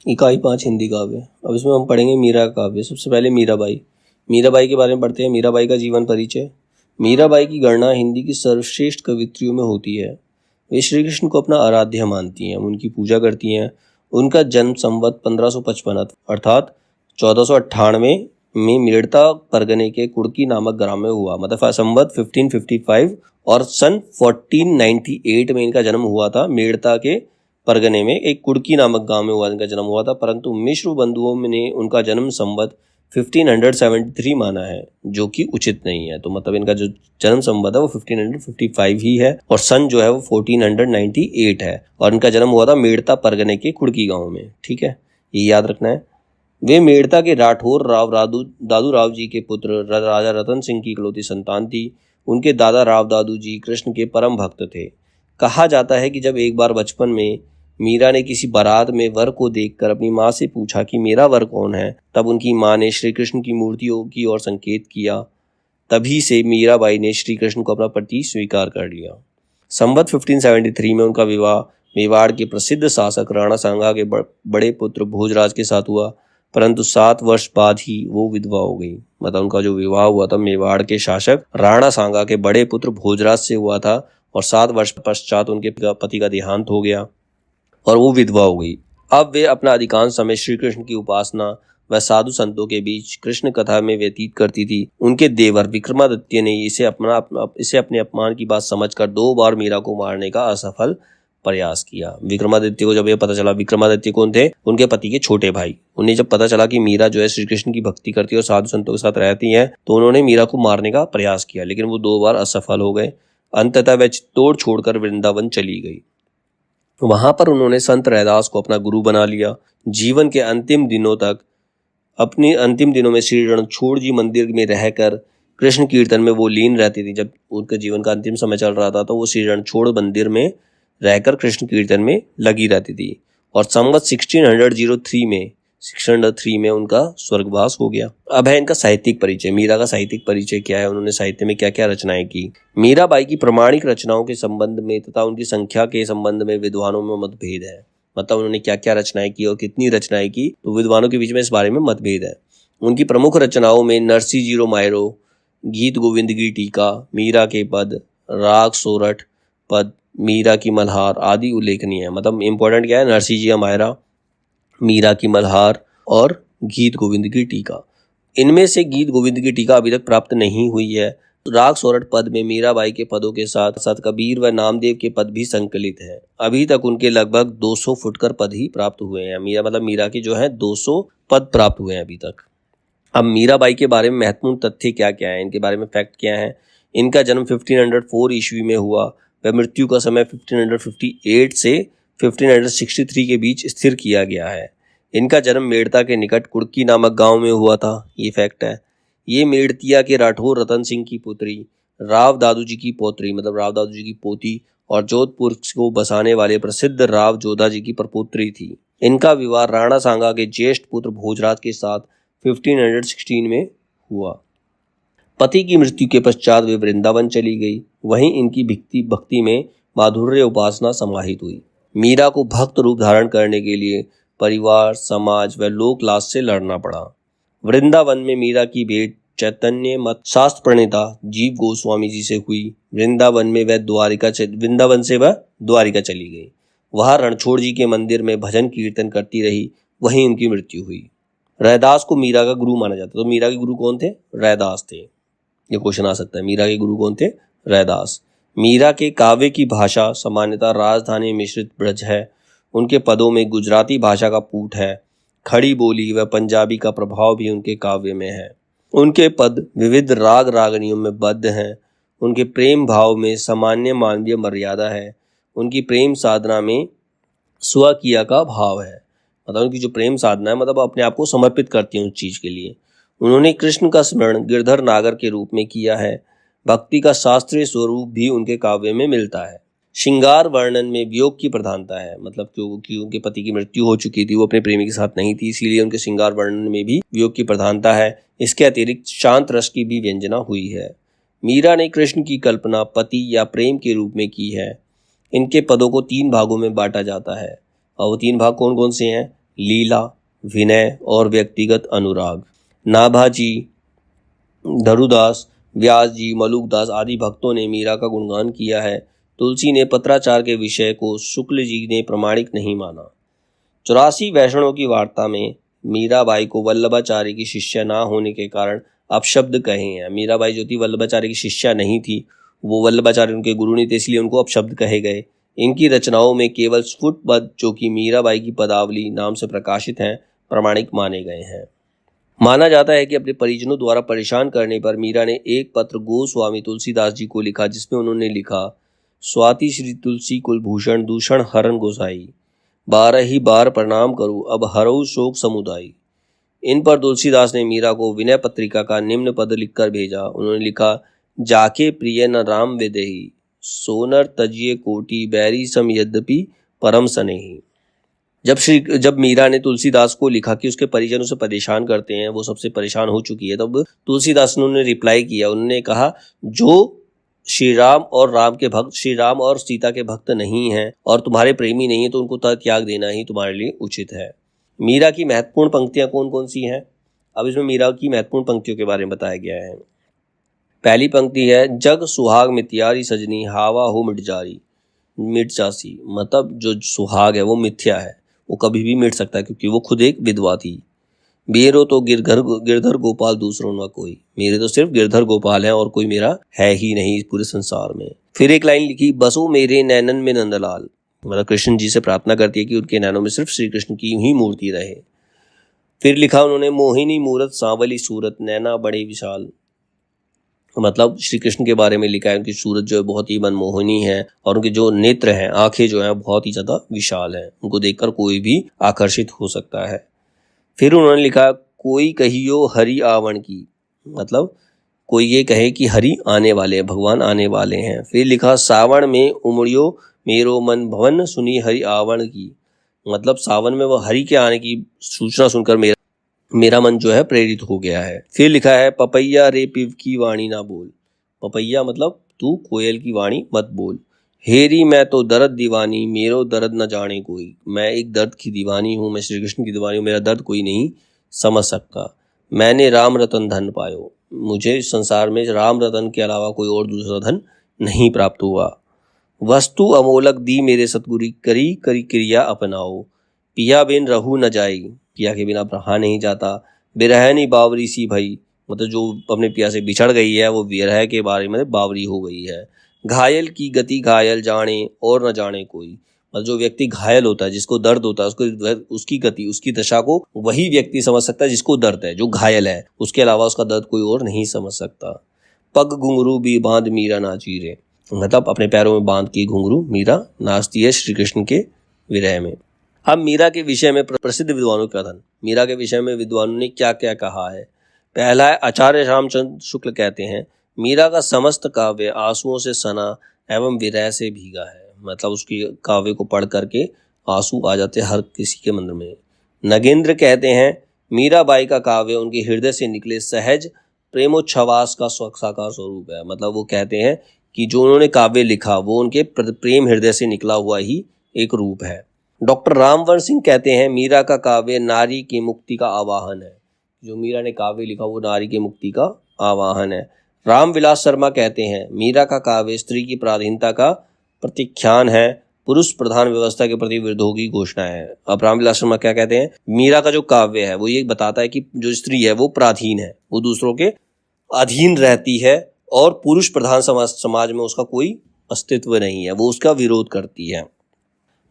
इकाई 5 हिंदी काव्य। अब इसमें हम पढ़ेंगे मीरा का काव्य। सबसे पहले मीराबाई। मीराबाई के बारे में पढ़ते हैं। मीराबाई का जीवन परिचय। मीराबाई की गणना हिंदी की सर्वश्रेष्ठ कवित्रियों में होती है। वे श्री कृष्ण को अपना आराध्य मानती हैं, उनकी पूजा करती हैं। उनका जन्म संवत 1555 अर्थात 1498 में मेड़ता परगने के कुड़की नामक ग्राम में हुआ। मतलब संवत 1555 और सन 1498 में इनका जन्म हुआ था। मेड़ता के परगने में एक कुड़की नामक गांव में इनका जन्म हुआ था, परंतु मिश्र बंधुओं ने उनका जन्म संवत 1573 माना है, जो कि उचित नहीं है। तो मतलब इनका जो जन्म संवत है वो 1555 ही है और सन जो है वो 1498 है और इनका जन्म हुआ था मेड़ता परगने के कुड़की गांव में। ठीक है, ये याद रखना है। वे मेड़ता के राठौर राव दादू राव जी के पुत्र राजा रतन सिंह की इकलौती संतान थी। उनके दादा राव दादू जी कृष्ण के परम भक्त थे। कहा जाता है कि जब एक बार बचपन में मीरा ने किसी बारात में वर को देखकर अपनी माँ से पूछा कि मेरा वर कौन है, तब उनकी माँ ने श्री कृष्ण की मूर्तियों की ओर संकेत किया। तभी से मीराबाई ने श्री कृष्ण को अपना पति स्वीकार कर लिया। संवत 1573 में उनका विवाह मेवाड़ के प्रसिद्ध शासक राणा सांगा के बड़े पुत्र भोजराज के साथ हुआ, परंतु 7 वर्ष बाद ही वो विधवा हो गई। मतलब उनका जो विवाह हुआ था मेवाड़ के शासक राणा सांगा के बड़े पुत्र भोजराज से हुआ था और 7 वर्ष पश्चात उनके पति का देहांत हो गया और वो विधवा हो गई। अब वे अपना अधिकांश समय श्री कृष्ण की उपासना व साधु संतों के बीच कृष्ण कथा में व्यतीत करती थी। उनके देवर विक्रमादित्य ने इसे अपने अपमान की बात समझकर 2 बार मीरा को मारने का असफल प्रयास किया। विक्रमादित्य को जब ये पता चला, विक्रमादित्य कौन थे? उनके पति के छोटे भाई। उन्हें जब पता चला कि मीरा जो है श्री कृष्ण की भक्ति करती है और साधु संतों के साथ रहती है, तो उन्होंने मीरा को मारने का प्रयास किया, लेकिन वो 2 बार असफल हो गए। अंततः वह तोड़ छोड़कर वृंदावन चली गई। वहां पर उन्होंने संत रैदास को अपना गुरु बना लिया। जीवन के अंतिम दिनों तक अपने अंतिम दिनों में श्री रणछोड़ जी मंदिर में रहकर कृष्ण कीर्तन में वो लीन रहती थी। जब उनके जीवन का अंतिम समय चल रहा था तो वो श्री रणछोड़ मंदिर में रहकर कृष्ण कीर्तन में लगी रहती थी और संवत 1603 में उनका स्वर्गवास हो गया। अब है इनका साहित्यिक परिचय। मीरा का साहित्यिक परिचय क्या है, उन्होंने साहित्य में क्या क्या रचनाएं की। मीराबाई की प्रमाणिक रचनाओं के संबंध में तथा उनकी संख्या के संबंध में विद्वानों में मतभेद है। मतलब उन्होंने क्या क्या रचनाएं की और कितनी रचनाएं की, तो विद्वानों के बीच में इस बारे में मतभेद है। उनकी प्रमुख रचनाओं में नरसी जीरो मायरो, गीत गोविंद की टीका, मीरा के पद, राग सोरठ पद, मीरा की मल्हार आदि उल्लेखनीय है। मतलब इंपॉर्टेंट क्या है? नरसी जी मायरा, मीरा की मल्हार और गीत गोविंद की टीका। इनमें से गीत गोविंद की टीका अभी तक प्राप्त नहीं हुई है। राग सोरठ पद में मीराबाई के पदों के साथ साथ कबीर व नामदेव के पद भी संकलित हैं। अभी तक उनके लगभग 200 फुटकर पद ही प्राप्त हुए हैं। मीरा के जो है 200 पद प्राप्त हुए हैं अभी तक। अब मीराबाई के बारे में महत्वपूर्ण तथ्य क्या क्या है, इनके बारे में फैक्ट क्या है। इनका जन्म 1504 ईस्वी में हुआ व मृत्यु का समय 1558 से 1563 के बीच स्थिर किया गया है। इनका जन्म मेड़ता के निकट कुड़की नामक गांव में हुआ था, ये फैक्ट है। ये मेड़तिया के राठौर रतन सिंह की पुत्री, राव दादू जी की पौत्री, मतलब राव दादू जी की पोती और जोधपुर को बसाने वाले प्रसिद्ध राव जोधा जी की प्रपुत्री थी। इनका विवाह राणा सांगा के ज्येष्ठ पुत्र भोजराज के साथ 1516 में हुआ। पति की मृत्यु के पश्चात वे वृंदावन चली गई। वहीं इनकी भक्ति में माधुर्य उपासना समाहित हुई। मीरा को भक्त रूप धारण करने के लिए परिवार, समाज व लोक लाज से लड़ना पड़ा। वृंदावन में मीरा की भेंट चैतन्य मत शास्त्र प्रणेता जीव गोस्वामी जी से हुई। वृंदावन से वह द्वारिका चली गई। वहां रणछोड़ जी के मंदिर में भजन कीर्तन करती रही। वहीं उनकी मृत्यु हुई। रैदास को मीरा का गुरु माना जाता है। तो मीरा के गुरु कौन थे? रैदास थे। ये क्वेश्चन आ सकता है, मीरा के गुरु कौन थे? रैदास। मीरा के काव्य की भाषा सामान्यतः राजधानी मिश्रित ब्रज है। उनके पदों में गुजराती भाषा का पूट है। खड़ी बोली व पंजाबी का प्रभाव भी उनके काव्य में है। उनके पद विविध राग रागनियों में बद्ध हैं। उनके प्रेम भाव में सामान्य मानवीय मर्यादा है। उनकी प्रेम साधना में स्वकीय का भाव है। मतलब उनकी जो प्रेम साधना है, मतलब अपने आप को समर्पित करती हैं उस चीज के लिए। उन्होंने कृष्ण का स्मरण गिरधर नागर के रूप में किया है। भक्ति का शास्त्रीय स्वरूप भी उनके काव्य में मिलता है। श्रृंगार वर्णन में वियोग की प्रधानता है। मतलब क्योंकि उनके पति की मृत्यु हो चुकी थी, वो अपने प्रेमी के साथ नहीं थी, इसीलिए उनके श्रृंगार वर्णन में भी वियोग की प्रधानता है। इसके अतिरिक्त शांत रस की भी व्यंजना हुई है। मीरा ने कृष्ण की कल्पना पति या प्रेम के रूप में की है। इनके पदों को 3 भागों में बांटा जाता है और वो 3 भाग कौन कौन से हैं? लीला, विनय और व्यक्तिगत अनुराग। नाभाजी, धरुदास, व्यास जी, मलुकदास आदि भक्तों ने मीरा का गुणगान किया है। तुलसी ने पत्राचार के विषय को शुक्ल जी ने प्रामाणिक नहीं माना। 84 वैष्णवों की वार्ता में मीराबाई को वल्लभाचार्य की शिष्या ना होने के कारण अपशब्द कहे हैं। मीराबाई जो थी वल्लभाचार्य की शिष्या नहीं थी, वो वल्लभाचार्य उनके गुरु नहीं थे, इसलिए उनको अपशब्द कहे गए। इनकी रचनाओं में केवल स्फुट पद जो कि मीराबाई की पदावली नाम से प्रकाशित हैं प्रामाणिक माने गए हैं। माना जाता है कि अपने परिजनों द्वारा परेशान करने पर मीरा ने एक पत्र गोस्वामी तुलसीदास जी को लिखा, जिसमें उन्होंने लिखा, स्वाति श्री तुलसी कुलभूषण दूषण हरण गोसाई, 12 ही बार प्रणाम करूं अब हरऊ शोक समुदाय। इन पर तुलसीदास ने मीरा को विनय पत्रिका का निम्न पद लिखकर भेजा। उन्होंने लिखा, जाके प्रिय न राम विदेही, सोनर तजिए कोटि बैरी सम यद्यपि परम सनेही। जब मीरा ने तुलसीदास को लिखा कि उसके परिजन उसे परेशान करते हैं, वो सबसे परेशान हो चुकी है, तब तुलसीदास ने उन्हें रिप्लाई किया। उन्होंने कहा, जो श्री राम और राम के भक्त, श्री राम और सीता के भक्त नहीं हैं और तुम्हारे प्रेमी नहीं है, तो उनको त्याग देना ही तुम्हारे लिए उचित है। मीरा की महत्वपूर्ण पंक्तियां कौन कौन सी हैं? अब इसमें मीरा की महत्वपूर्ण पंक्तियों के बारे में बताया गया है। पहली पंक्ति है, जग सुहाग मित्यारी सजनी हावा हो मिट जासी। मतलब जो सुहाग है वो मिथ्या है, वो कभी भी मिट सकता है, क्योंकि वो खुद एक विधवा थी। मेरो तो गिरधर गोपाल दूसरों न कोई, मेरे तो सिर्फ गिरधर गोपाल हैं और कोई मेरा है ही नहीं इस पूरे संसार में। फिर एक लाइन लिखी, बसो मेरे नैनन में नंदलाल। मतलब कृष्ण जी से प्रार्थना करती है कि उनके नैनों में सिर्फ श्री कृष्ण की ही मूर्ति रहे। फिर लिखा उन्होंने, मोहिनी मूरत सांवली सूरत नैना बड़े विशाल। मतलब श्री कृष्ण के बारे में लिखा है, उनकी सूरत जो है बहुत ही मनमोहनी है और उनके जो नेत्र हैं, आंखें जो हैं बहुत ही ज्यादा विशाल हैं, उनको देखकर कोई भी आकर्षित हो सकता है। फिर उन्होंने लिखा, कोई कहियो हरि आवन की। मतलब कोई ये कहे कि हरि आने वाले हैं, भगवान आने वाले हैं। फिर लिखा, सावन में उमड़ियो मेरो मन भवन सुनी हरि आवन की। मतलब सावन में वो हरि के आने की सूचना सुनकर मेरा मन जो है प्रेरित हो गया है। फिर लिखा है, पपैया रे पिव की वाणी ना बोल। पपैया मतलब तू कोयल की वाणी मत बोल। हेरी मैं तो दर्द दीवानी मेरो दर्द न जाने कोई। मैं एक दर्द की दीवानी हूँ, मैं श्री कृष्ण की दीवानी हूँ, मेरा दर्द कोई नहीं समझ सकता। मैंने राम रतन धन पायो, मुझे इस संसार में राम रतन के अलावा कोई और दूसरा धन नहीं प्राप्त हुआ। वस्तु अमोलक दी मेरे सतगुरु करी करी क्रिया अपनाओ। पिया बिन रहू न जाई, पिया के बिना रहा नहीं जाता। बिरहनी बावरी सी भई, मतलब जो अपने पिया से बिछड़ गई है वो विरह के बारे में बावरी हो गई है। घायल की गति घायल जाने और न जाने कोई। मतलब जो व्यक्ति घायल होता है, जिसको दर्द होता है, उसकी गति, उसकी दशा को वही व्यक्ति समझ सकता है जिसको दर्द है, जो घायल है। उसके अलावा उसका दर्द कोई और नहीं समझ सकता। पग घुंघरू भी बांध मीरा नाची रे। मतलब अपने पैरों में बांध के घुंघरू मीरा नाचती है श्री कृष्ण के विरह में। अब मीरा के विषय में प्रसिद्ध विद्वानों का कथन। मीरा के विषय में विद्वानों ने क्या क्या कहा है। पहला है, आचार्य रामचंद्र शुक्ल कहते हैं, मीरा का समस्त काव्य आंसुओं से सना एवं विरह से भीगा है। मतलब उसकी काव्य को पढ़ करके आंसू आ जाते हर किसी के मन में। नगेंद्र कहते हैं, मीराबाई का काव्य उनके हृदय से निकले सहज प्रेमोच्छ्वास का साकार स्वरूप है। मतलब वो कहते हैं कि जो उन्होंने काव्य लिखा वो उनके प्रेम हृदय से निकला हुआ ही एक रूप है। डॉक्टर रामवर सिंह कहते हैं, मीरा का काव्य नारी की मुक्ति का आवाहन है। जो मीरा ने काव्य लिखा वो नारी की मुक्ति का आवाहन है। रामविलास शर्मा कहते हैं, मीरा का काव्य स्त्री की पराधीनता का प्रत्याख्यान है, पुरुष प्रधान व्यवस्था के प्रति विरोध की घोषणा है। अब रामविलास शर्मा क्या कहते हैं, मीरा का जो काव्य है वो ये बताता है कि जो स्त्री है वो पराधीन है, वो दूसरों के अधीन रहती है और पुरुष प्रधान समाज में उसका कोई अस्तित्व नहीं है, वो उसका विरोध करती है।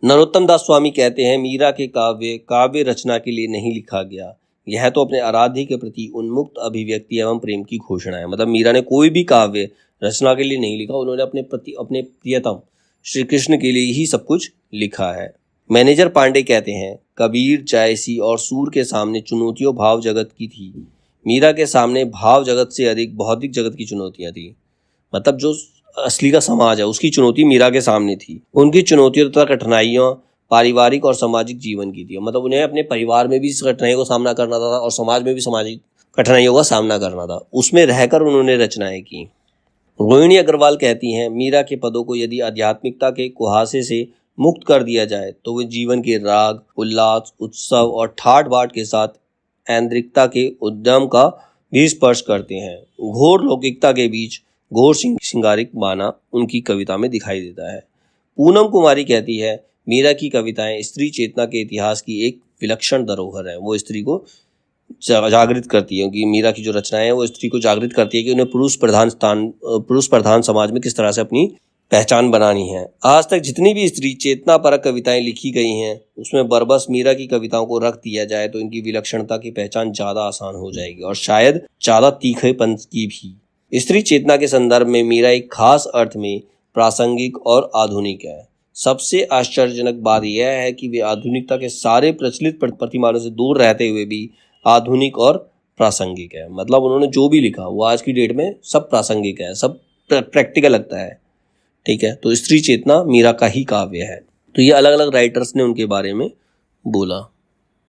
नरोत्तम दास स्वामी कहते हैं, मीरा के काव्य रचना के लिए नहीं लिखा गया, यह तो अपने आराध्य के प्रति उन्मुक्त अभिव्यक्ति एवं प्रेम की घोषणा है। मतलब मीरा ने कोई भी काव्य रचना के लिए नहीं लिखा, उन्होंने अपने प्रियतम श्री कृष्ण के लिए ही सब कुछ लिखा है। मैनेजर पांडे कहते हैं, कबीर जायसी और सूर के सामने चुनौतियों भाव जगत की थी, मीरा के सामने भाव जगत से अधिक भौतिक जगत की चुनौतियां थी। मतलब जो असली का समाज है उसकी चुनौती मीरा के सामने थी। उनकी चुनौतियों तथा कठिनाइयां पारिवारिक और सामाजिक जीवन की थी। मतलब उन्हें अपने परिवार में भी इस कठिनाइयों का सामना करना था और समाज में भी सामाजिक कठिनाइयों का सामना करना था, उसमें रहकर उन्होंने रचनाएं की। रोहिणी अग्रवाल कहती हैं, मीरा के पदों को यदि आध्यात्मिकता के कुहासे से मुक्त कर दिया जाए तो वे जीवन के राग, उल्लास, उत्सव और ठाट बाट के साथ ऐन्द्रिकता के उद्यम का भी स्पर्श करते हैं। घोर लौकिकता के बीच घोर श्रृंगारिक माना उनकी कविता में दिखाई देता है। पूनम कुमारी कहती है, मीरा की कविताएं स्त्री चेतना के इतिहास की एक विलक्षण धरोहर है। वो स्त्री को जागृत करती है कि मीरा की जो रचनाएं हैं वो स्त्री को जागृत करती है कि उन्हें पुरुष प्रधान समाज में किस तरह से अपनी पहचान बनानी है। आज तक जितनी भी स्त्री चेतना परक कविताएं लिखी गई हैं उसमें बरबस मीरा की कविताओं को रख दिया जाए तो इनकी विलक्षणता की पहचान ज्यादा आसान हो जाएगी और शायद ज्यादा तीखेपन की भी। स्त्री चेतना के संदर्भ में मीरा एक खास अर्थ में प्रासंगिक और आधुनिक है। सबसे आश्चर्यजनक बात यह है कि वे आधुनिकता के सारे प्रचलित प्रतिमानों से दूर रहते हुए भी आधुनिक और प्रासंगिक है। मतलब उन्होंने जो भी लिखा वो आज की डेट में सब प्रासंगिक है, सब प्रैक्टिकल लगता है। ठीक है, तो स्त्री चेतना मीरा का ही काव्य है। तो ये अलग अलग राइटर्स ने उनके बारे में बोला।